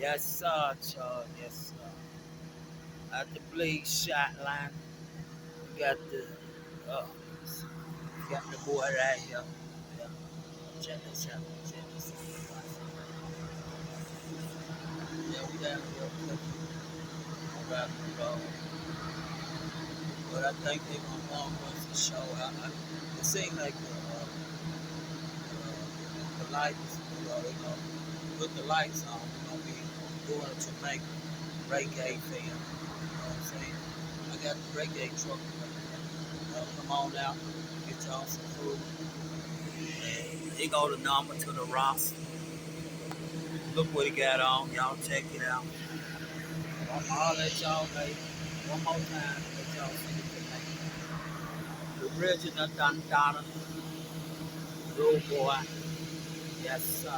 Yes, sir, Charles. Yes, sir. At the Blaze shot line, we got the uh, got the boy right here. Yeah. Check this out. Check this out. Yeah, we down here cooking. Rapping about. But I think they gonna want us to show. It seems like the lights, they gonna put the lights on. We're gonna be doing a Jamaica reggae film. You know what I'm saying? I got the reggae truck. Come on out, get y'all some food. And he go the number to the roster. Look what he got on. Y'all check it out. I'll let y'all make one more time. Let y'all see the Jamaica. The original Dundana. Rude boy. Yes, sir.